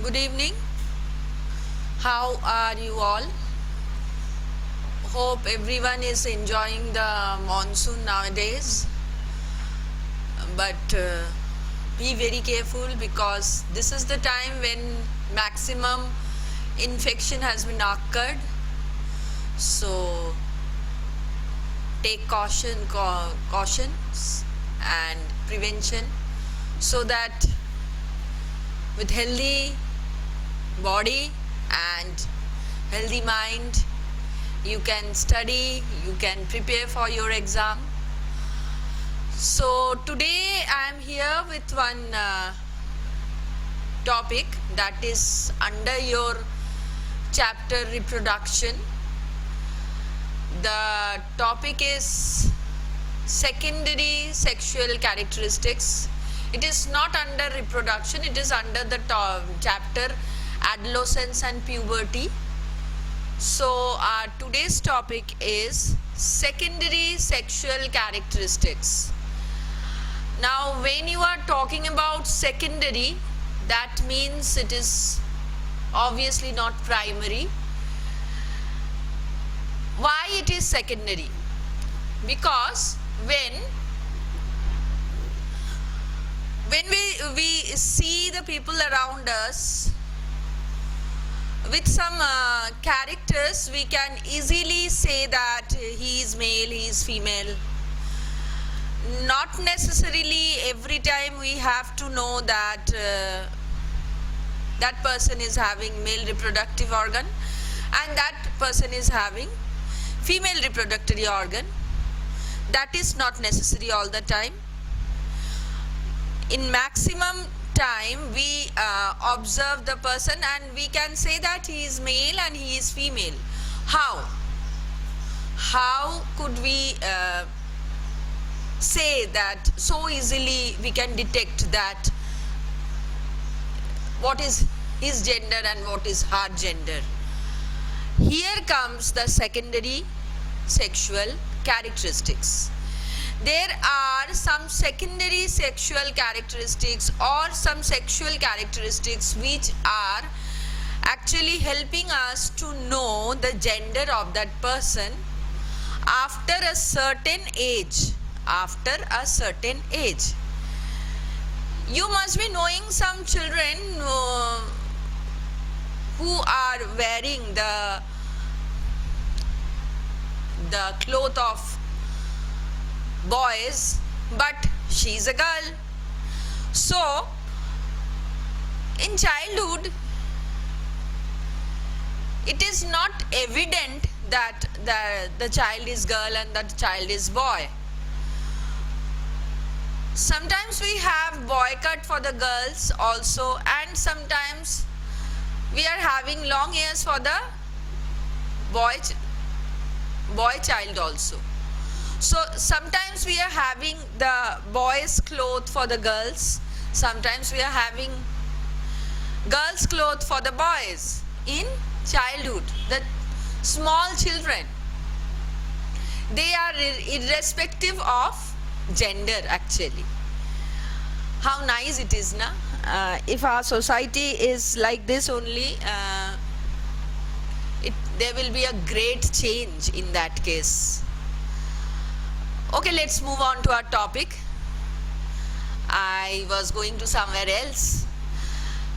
Good evening. How are you all? Hope everyone is enjoying the monsoon nowadays. But be very careful because this is the time when maximum infection has been occurred. So take cautions and prevention so that with healthy body and healthy mind you can study, you can prepare for your exam. So today I am here with one topic that is under your chapter Reproduction. The topic is secondary sexual characteristics. It is not under reproduction, it is under the chapter adolescence and puberty. So our today's topic is secondary sexual characteristics. Now when you are talking about secondary, that means it is obviously not primary. Why it is secondary? Because when we see the people around us with some characters, we can easily say that he is male, he is female. Not necessarily every time we have to know that that person is having male reproductive organ and that person is having female reproductive organ. That is not necessary all the time. In maximum time we observe the person and we can say that he is male and he is female. How could we say that so easily we can detect that what is his gender and what is her gender? Here comes the secondary sexual characteristics. There are some secondary sexual characteristics or some sexual characteristics which are actually helping us to know the gender of that person after a certain age. After a certain age. You must be knowing some children who are wearing the cloth of boys, but she is a girl. So in childhood it is not evident that the child is girl and that child is boy. Sometimes we have boy cut for the girls also, and sometimes we are having long hairs for the boy child also. So sometimes we are having the boys cloth for the girls, sometimes we are having girls cloth for the boys in childhood. The small children, they are irrespective of gender actually. How nice it is, na? If our society is like this only, there will be a great change in that case. Okay, let's move on to our topic. I was going to somewhere else.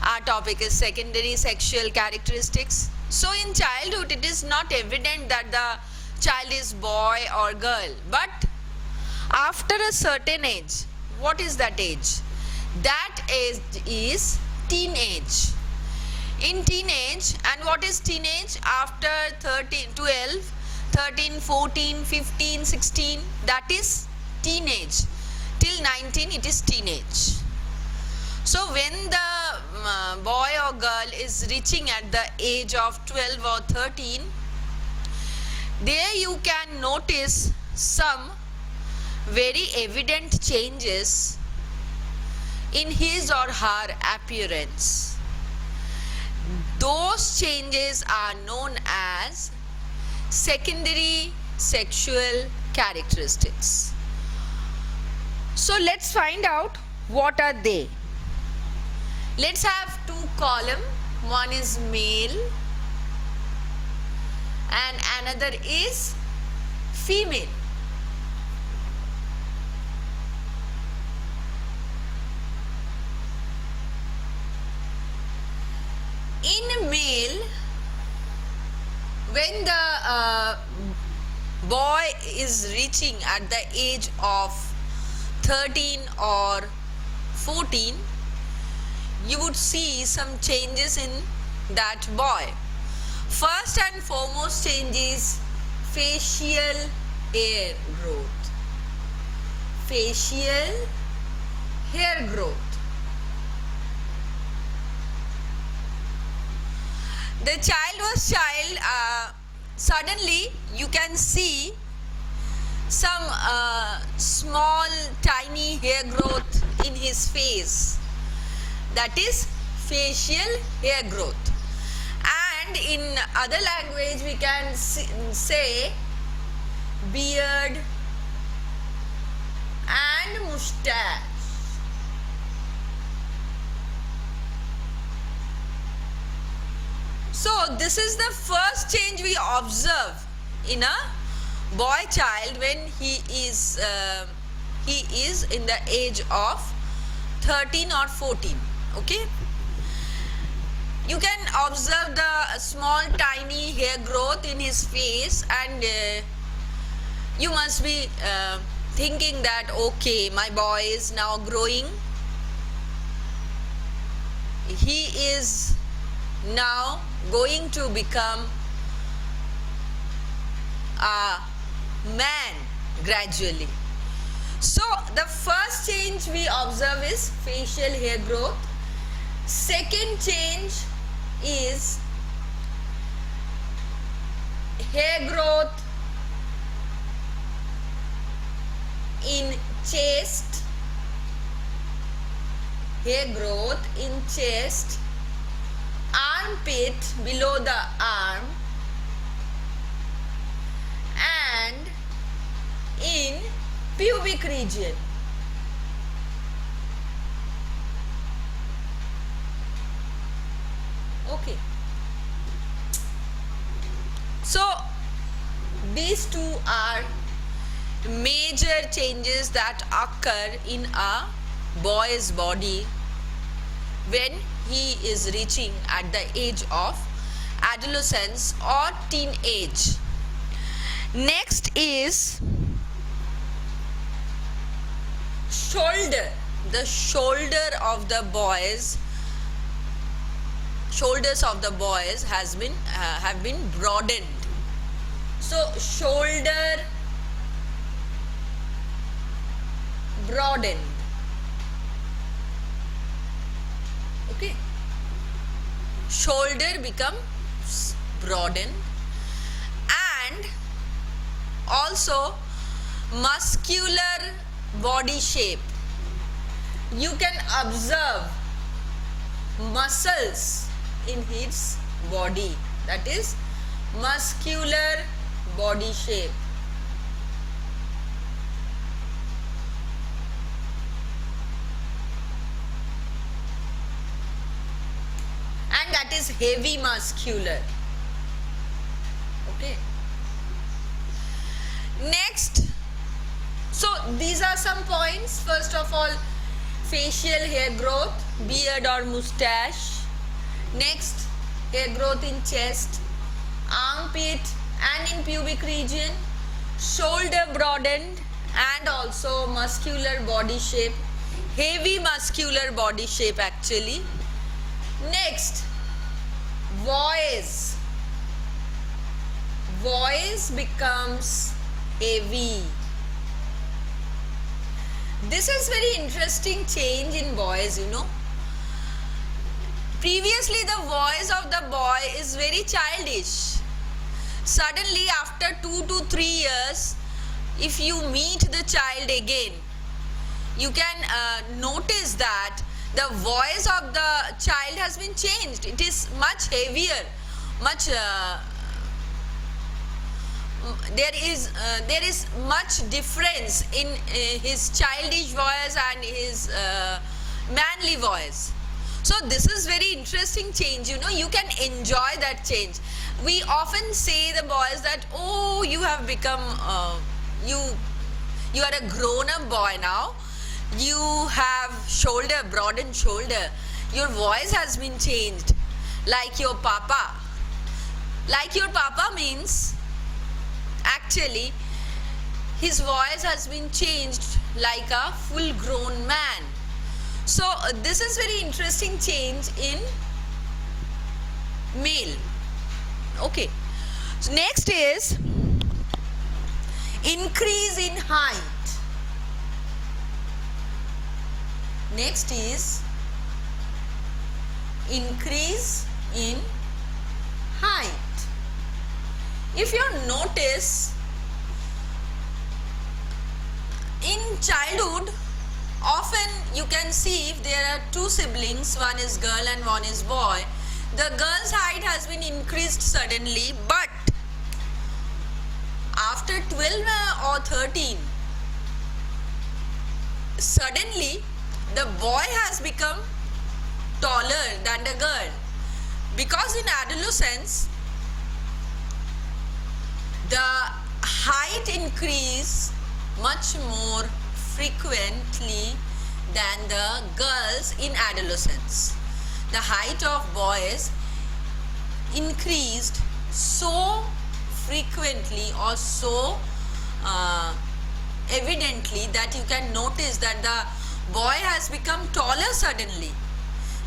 Our topic is secondary sexual characteristics. So in childhood it is not evident that the child is boy or girl, but after a certain age, what is that age? That age is teenage. In teenage, and what is teenage? After 12, 13, 14, 15, 16, that is teenage. Till 19 it is teenage. So when the boy or girl is reaching at the age of 12 or 13, there you can notice some very evident changes in his or her appearance. Those changes are known as secondary sexual characteristics. So let's find out what are they. Let's have two columns. One is male and another is female. In male, when the boy is reaching at the age of 13 or 14, you would see some changes in that boy. First and foremost change is facial hair growth. Facial hair growth. The suddenly you can see some small tiny hair growth in his face. That is facial hair growth. And in other language we can say beard and mustache. So this is the first change we observe in a boy child when he is in the age of 13 or 14. Okay, you can observe the small tiny hair growth in his face, and you must be thinking that okay, my boy is now growing, he is now going to become a man gradually. So the first change we observe is facial hair growth. Second change is hair growth in chest, hair growth in chest, armpit below the arm, and in pubic region. Okay. So these two are major changes that occur in a boy's body when he is reaching at the age of adolescence or teenage. Next is shoulder. The shoulders of the boys have been broadened. So shoulder broadened. Okay, shoulder becomes broadened, and also muscular body shape. You can observe muscles in his body, that is muscular body shape. And that is heavy muscular. Okay. Next, so these are some points. First of all, facial hair growth, beard or mustache. Next, hair growth in chest, armpit and in pubic region, shoulder broadened, and also muscular body shape, heavy muscular body shape actually. Next, voice becomes heavy. This is very interesting change in boys, you know. Previously the voice of the boy is very childish. Suddenly after 2 to 3 years, if you meet the child again, you can notice that the voice of the child has been changed. It is much heavier, much there is much difference in his childish voice and his manly voice. So this is very interesting change, you know, you can enjoy that change. We often say the boys that, oh, you have become, you are a grown up boy now, you have broadened shoulder, your voice has been changed like your papa. Like your papa means actually his voice has been changed like a full grown man. So this is very interesting change in male. Okay. So next is increase in height. Next is increase in height. If you notice, in childhood, often you can see if there are two siblings, one is girl and one is boy, the girl's height has been increased suddenly, but after 12 or 13, suddenly the boy has become taller than the girl, because in adolescence the height increase much more frequently than the girls in adolescence. The height of boys increased so frequently or so evidently that you can notice that the boy has become taller suddenly.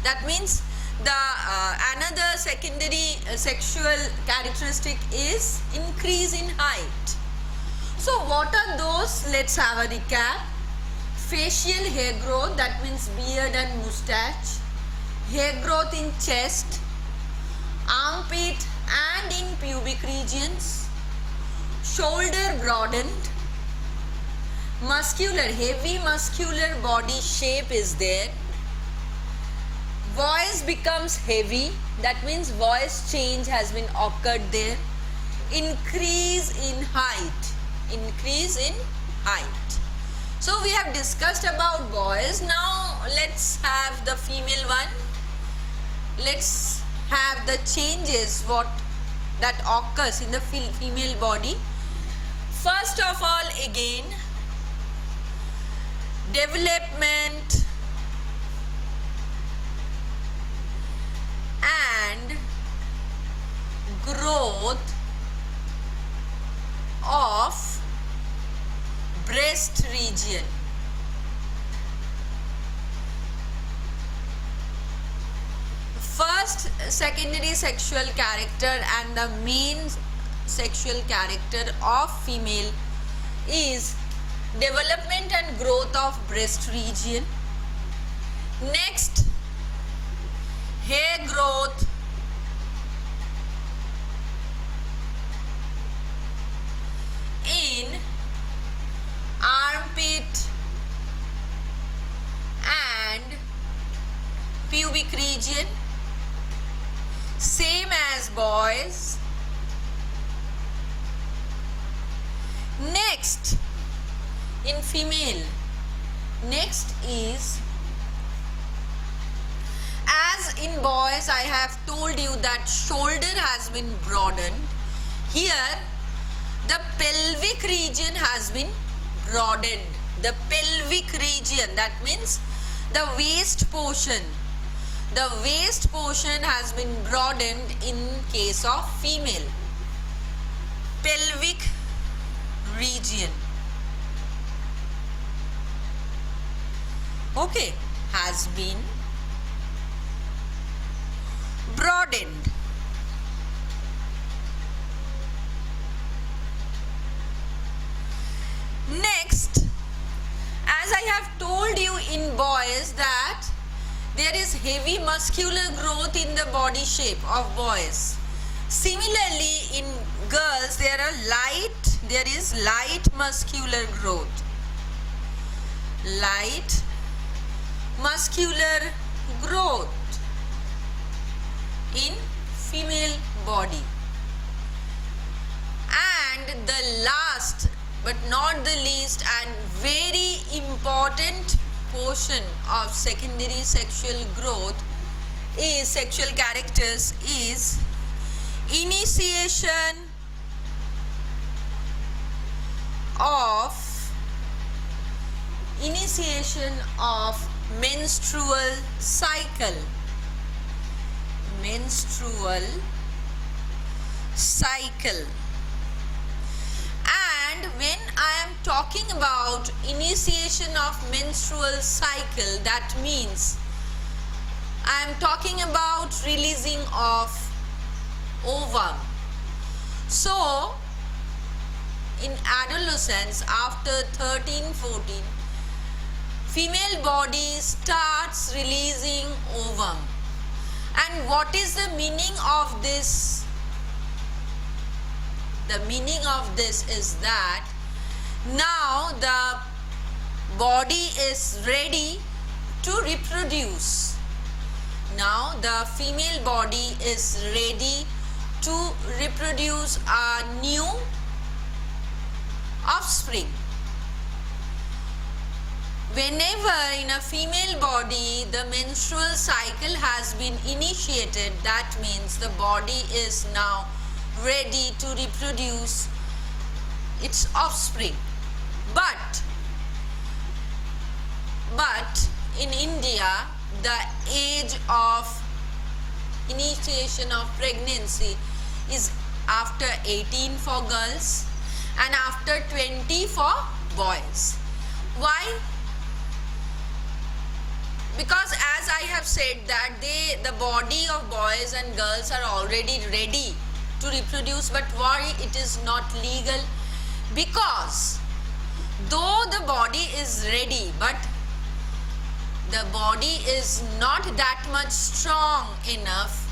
That means the another secondary sexual characteristic is increase in height. So what are those? Let's have a recap. Facial hair growth, that means beard and mustache. Hair growth in chest, armpit and in pubic regions. Shoulder broadened. Heavy muscular body shape is there. Voice becomes heavy, that means voice change has been occurred there. Increase in height. Increase in height. So we have discussed about boys. Now let's have the female one. Let's have the changes what that occurs in the female body. First of all, again, development and growth of breast region. First secondary sexual character and the main sexual character of female is development and growth of breast region. Next, hair growth, in armpit and pubic region, same as boys. Next, in female, next is, as in boys I have told you that shoulder has been broadened, here the pelvic region has been broadened. The pelvic region, that means the waist portion. The waist portion has been broadened in case of female. Pelvic region. Okay, has been broadened. Next, as I have told you in boys that there is heavy muscular growth in the body shape of boys. Similarly, in girls there is light muscular growth. Light muscular growth in female body. And the last but not the least and very important portion of secondary sexual growth is sexual characters is initiation of menstrual cycle. And when I am talking about initiation of menstrual cycle, that means I am talking about releasing of ovum. So in adolescence, after 13-14, female body starts releasing ovum. And what is the meaning of this? The meaning of this is that now the body is ready to reproduce. Now the female body is ready to reproduce a new offspring. Whenever in a female body the menstrual cycle has been initiated, that means the body is now ready to reproduce its offspring. But in India, the age of initiation of pregnancy is after 18 for girls and after 20 for boys. Why? Because as I have said that the body of boys and girls are already ready to reproduce, but why it is not legal? Because though the body is ready, but the body is not that much strong enough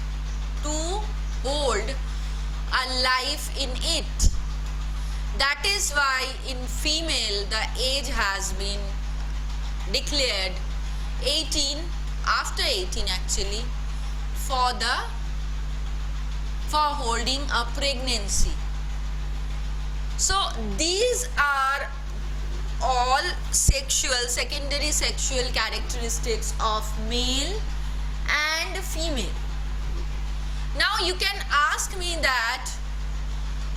to hold a life in it. That is why in female the age has been declared 18, after 18 actually, for holding a pregnancy. So these are all secondary sexual characteristics of male and female. Now you can ask me that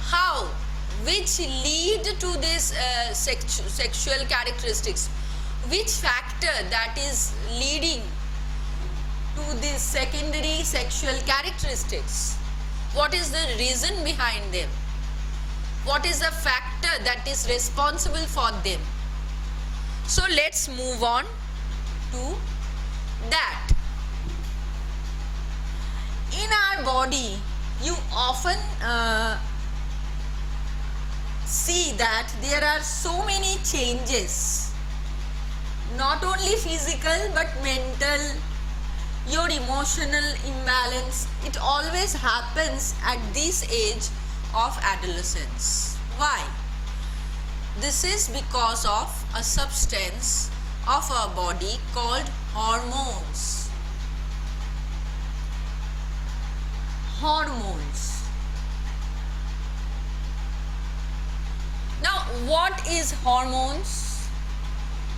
how, which lead to this sexual characteristics, which factor that is leading to these secondary sexual characteristics? What is the reason behind them? What is the factor that is responsible for them? So let's move on to that. In our body, you often see that there are so many changes, not only physical but mental, your emotional imbalance. It always happens at this age of adolescence. Why? This is because of a substance of our body called hormones. Now, what is hormones?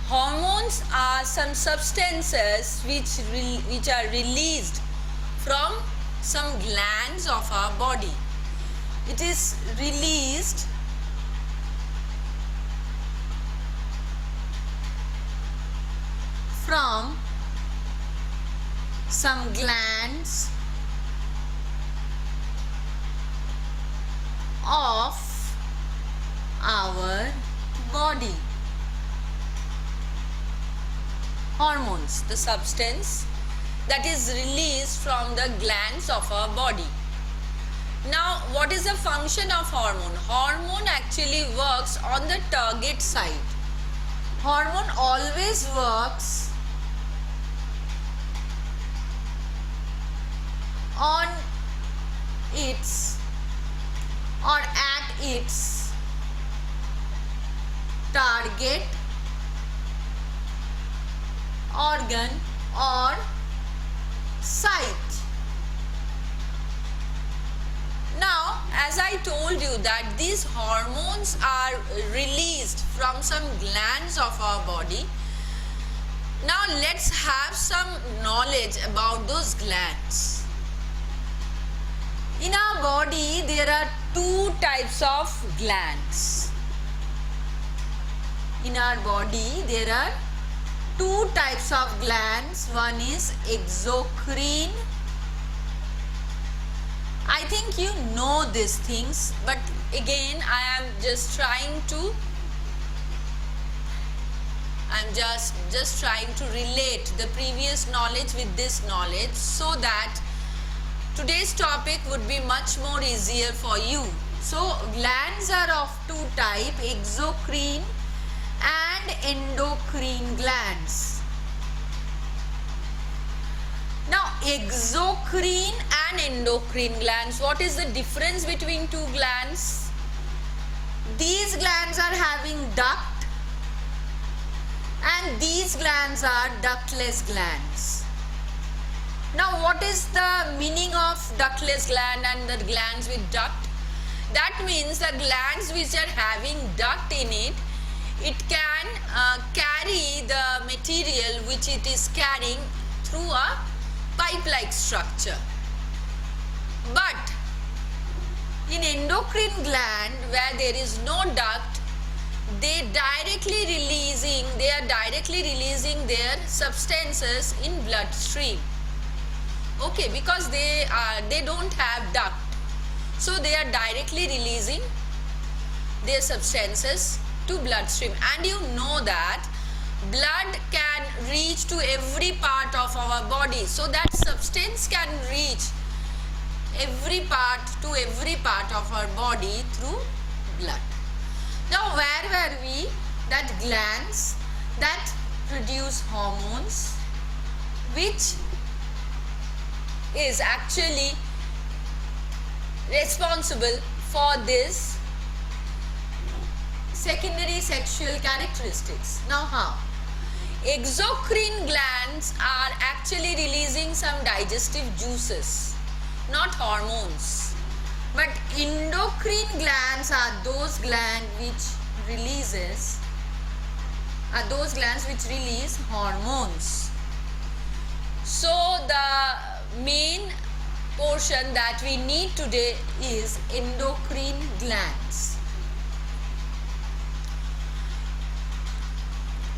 Hormones are some substances which are released from some glands of our body. It is released from some glands of our body. Hormones, the substance that is released from the glands of our body. Now, what is the function of hormone? Hormone actually works on the target side. Hormone always works on its or at its target organ or site. Now, as I told you that these hormones are released from some glands of our body. Now Now let's have some knowledge about those glands. In our body there are two types of glands. In our body there are two types of glands. One is exocrine. I think you know these things, but again I am just trying to relate the previous knowledge with this knowledge so that today's topic would be much more easier for you. So glands are of two types, exocrine and endocrine glands. Now exocrine and endocrine glands, what is the difference between two glands? These glands are having duct and these glands are ductless glands. Now what is the meaning of ductless gland and the glands with duct? That means the glands which are having duct in it, it can carry the material which it is carrying through a pipe-like structure. But in endocrine gland where there is no duct, they are directly releasing their substances in bloodstream. Okay, because they don't have duct, so they are directly releasing their substances to bloodstream. And you know that blood can reach to every part of our body, so that substance can reach every part of our body through blood. Now where were we? That glands that produce hormones, which is actually responsible for this secondary sexual characteristics. Now how? Exocrine glands are actually releasing some digestive juices, not hormones. But endocrine glands are those glands which release hormones. So the main portion that we need today is endocrine glands.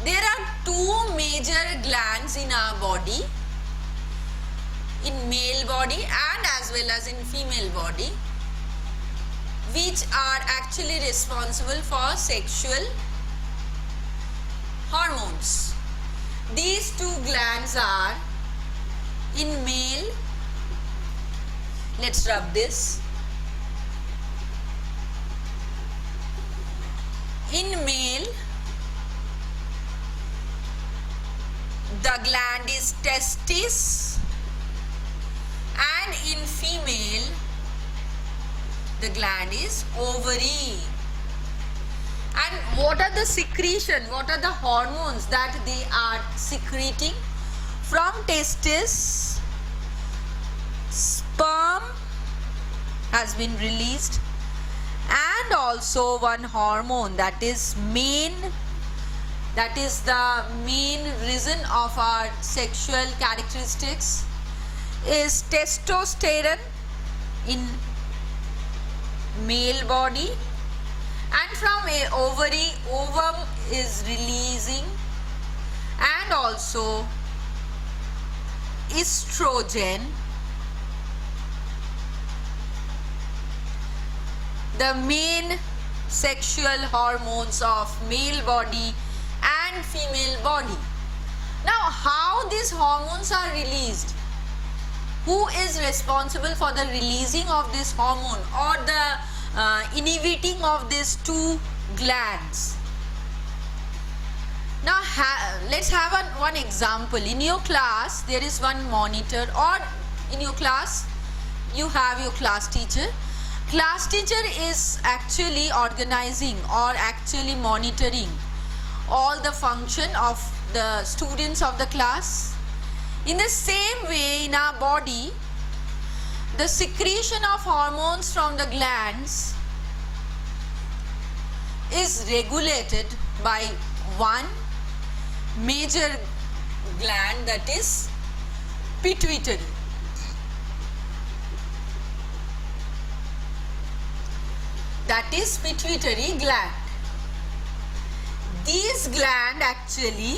There are two major glands in our body, in male body and as well as in female body, which are actually responsible for sexual hormones. These two glands are in male, let's rub this. In male, the gland is testis, and in female, the gland is ovary. And what are the secretion, what are the hormones that they are secreting? From testis, sperm has been released, and also one hormone that is the main reason of our sexual characteristics is testosterone in male body, and from a ovary, ovum is releasing, and also estrogen. The main sexual hormones of male body and female body. Now how these hormones are released? Who is responsible for the releasing of this hormone or the inhibiting of these two glands? Now let's have one example. In your class there is one monitor, or in your class you have your class teacher. Class teacher is actually organizing or actually monitoring all the function of the students of the class. In the same way, in our body, the secretion of hormones from the glands is regulated by one major gland, that is pituitary. That is pituitary gland. These gland actually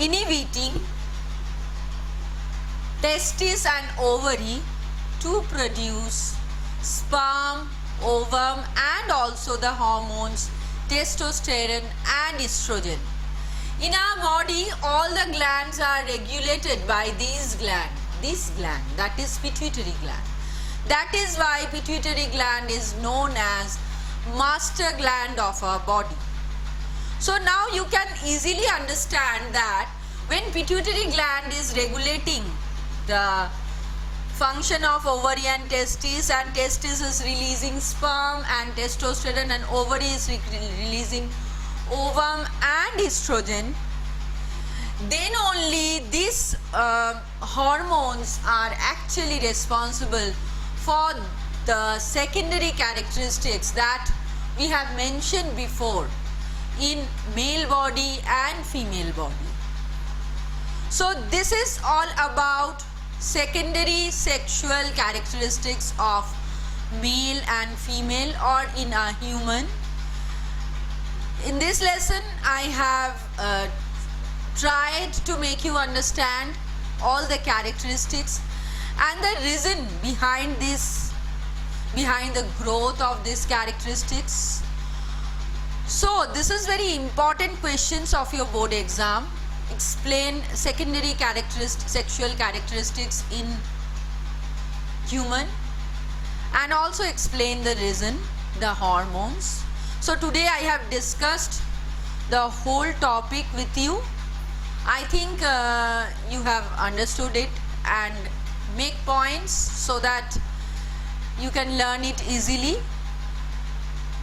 inhibiting testis and ovary to produce sperm, ovum and also the hormones testosterone and estrogen. In our body, all the glands are regulated by this gland, that is pituitary gland. That is why pituitary gland is known as master gland of our body. So now you can easily understand that when pituitary gland is regulating the function of ovary and testis is releasing sperm and testosterone and ovary is releasing ovum and estrogen, then only these hormones are actually responsible for the secondary characteristics that we have mentioned before in male body and female body. So this is all about secondary sexual characteristics of male and female or in a human. In this lesson I have tried to make you understand all the characteristics and the reason behind the growth of these characteristics. So this is very important questions of your board exam. Explain secondary sexual characteristics in human and also explain the reason, the hormones. So today I have discussed the whole topic with you. I think you have understood it and make points so that you can learn it easily.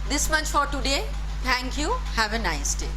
This much for today. Thank you. Have a nice day.